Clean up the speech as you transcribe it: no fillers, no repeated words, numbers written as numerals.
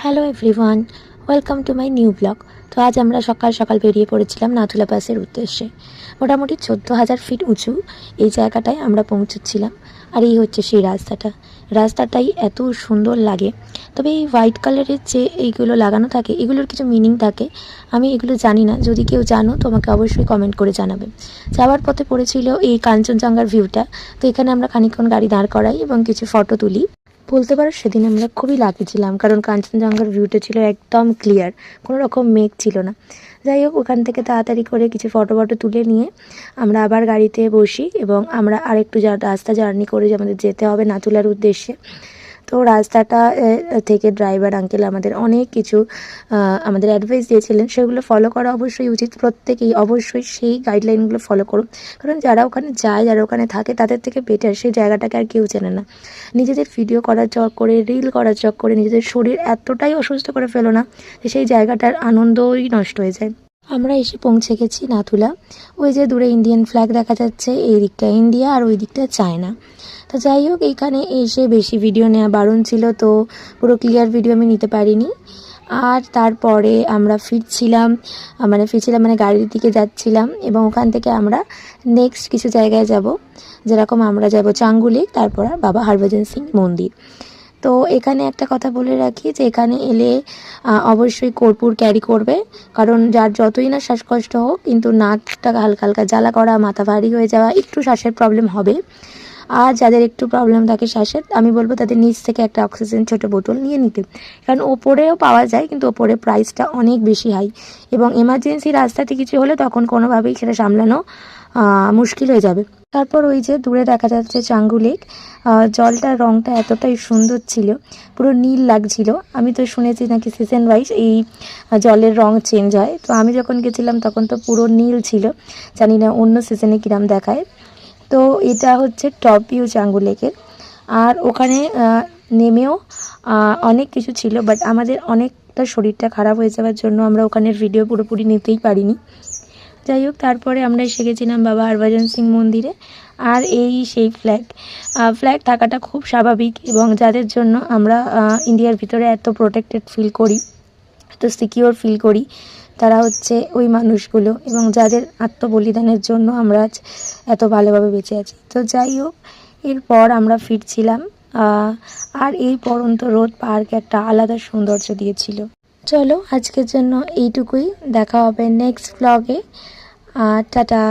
Hello everyone, welcome to my new blog. তো আজ আমরা সকাল সকাল বেরিয়ে পড়েছিলাম নাথুলা পাসের উদ্দেশ্যে। মোটামুটি 14,000 ফিট উঁচু এই জায়গাটায় আমরা পৌঁছচ্ছিলাম। আর এই হচ্ছে সেই রাস্তাটাই এত সুন্দর লাগে। তবে এই হোয়াইট কালারের যে এইগুলো লাগানো থাকে, এগুলোর কিছু মিনিং থাকে, আমি এগুলো জানি না। যদি কেউ জানো তো আমাকে অবশ্যই কমেন্ট করে জানাবে। যাওয়ার পথে পড়েছিল এই কাঞ্চনজঙ্ঘার ভিউটা। তো এখানে আমরা খানিকক্ষণ গাড়ি দাঁড় করাই এবং কিছু ফটো তুলি। বলতে পারো সেদিন আমরা খুবই লাকি ছিলাম, কারণ কাঞ্চনজঙ্ঘার ভিউটা ছিল একদম ক্লিয়ার, কোনো রকম মেঘ ছিল না। যাই হোক, ওখান থেকে তাড়াতাড়ি করে কিছু ফটো তুলে নিয়ে আমরা আবার গাড়িতে বসি এবং আমরা আরেকটু রাস্তা জার্নি করে আমাদের যেতে হবে নাথুলার উদ্দেশ্যে। তো রাস্তাটা থেকে ড্রাইভার আঙ্কেল আমাদের অনেক কিছু আমাদের অ্যাডভাইস দিয়েছিলেন, সেগুলো ফলো করা অবশ্যই উচিত। প্রত্যেকেই অবশ্যই সেই গাইডলাইনগুলো ফলো করুন, কারণ যারা ওখানে যায়, যারা ওখানে থাকে, তাদের থেকে বেটার সেই জায়গাটাকে আর কেউ চেনে না। নিজেদের ভিডিও করার চক্করে, রিল করার চক্করে নিজেদের শরীর এতটাই অসুস্থ করে ফেলো না যে সেই জায়গাটার আনন্দই নষ্ট হয়ে যায়। আমরা এসে পৌঁছে গেছি নাথুলা। ওই যে দূরে ইন্ডিয়ান ফ্ল্যাগ দেখা যাচ্ছে, এই দিকটা ইন্ডিয়া আর ওই দিকটা চায়না। তো যাই হোক, এইখানে এসে বেশি ভিডিও নেওয়া বারণ ছিল, তো পুরো ক্লিয়ার ভিডিও আমি নিতে পারিনি। আর তারপরে আমরা ফিরছিলাম মানে গাড়ির দিকে যাচ্ছিলাম এবং ওখান থেকে আমরা নেক্সট কিছু জায়গায় যাব, যেরকম আমরা যাব চাঙ্গু লেক, তারপর বাবা হরভজন সিং মন্দির। তো এখানে একটা কথা বলে রাখি যে এখানে এলে অবশ্যই কর্পূর ক্যারি করবে, কারণ যার যতই না শ্বাসকষ্ট হোক, কিন্তু নাকটা হালকা হালকা জ্বালা করা, মাথা ভারী হয়ে যাওয়া, একটু শ্বাসের প্রবলেম হবে। আর যাদের একটু প্রবলেম থাকে শ্বাসের, আমি বলবো তাদের নিচ থেকে একটা অক্সিজেন ছোটো বোতল নিয়ে নিতে, কারণ ওপরেও পাওয়া যায়, কিন্তু ওপরে প্রাইসটা অনেক বেশি হাই এবং এমার্জেন্সি রাস্তাতে কিছু হলে তখন কোনোভাবেই সেটা সামলানো মুশকিল হয়ে যাবে। তারপর ওই যে দূরে দেখা যাচ্ছে চাঙ্গু লেক। জলটার রঙটা এতটাই সুন্দর ছিল, পুরো নীল লাগছিল। আমি তো শুনেছি নাকি সিজন ওয়াইজ এই জলের রং চেঞ্জ হয়, তো আমি যখন গেছিলাম তখন তো পুরো নীল ছিল, জানি না অন্য সিজনে কিরাম দেখায়। তো এটা হচ্ছে টপ ভিউ চাঙ্গু লেকের। আর ওখানে নেমেও অনেক কিছু ছিল, বাট আমাদের অনেকটা শরীরটা খারাপ হয়ে যাওয়ার জন্য আমরা ওখানের ভিডিও পুরোপুরি নিতেই পারিনি। যাই হোক, তারপরে আমরা এসে গেছিলাম বাবা হরভজন সিং মন্দিরে। আর এই সেই ফ্ল্যাগ থাকাটা খুব স্বাভাবিক, এবং যাদের জন্য আমরা ইন্ডিয়ার ভিতরে এত প্রোটেক্টেড ফিল করি, এত সিকিওর ফিল করি, তারা হচ্ছে ওই মানুষগুলো, এবং যাদের আত্মবলিদানের জন্য আমরা আজ এত ভালোভাবে বেঁচে আছি। তো যাই হোক, এরপর আমরা ফিরছিলাম। আর এই পড়ন্ত রোদ পার্কে একটা আলাদা সৌন্দর্য দিয়েছিল। চলো আজকের জন্য এইটুকুই, দেখা হবে নেক্সট ব্লগে। টাটা।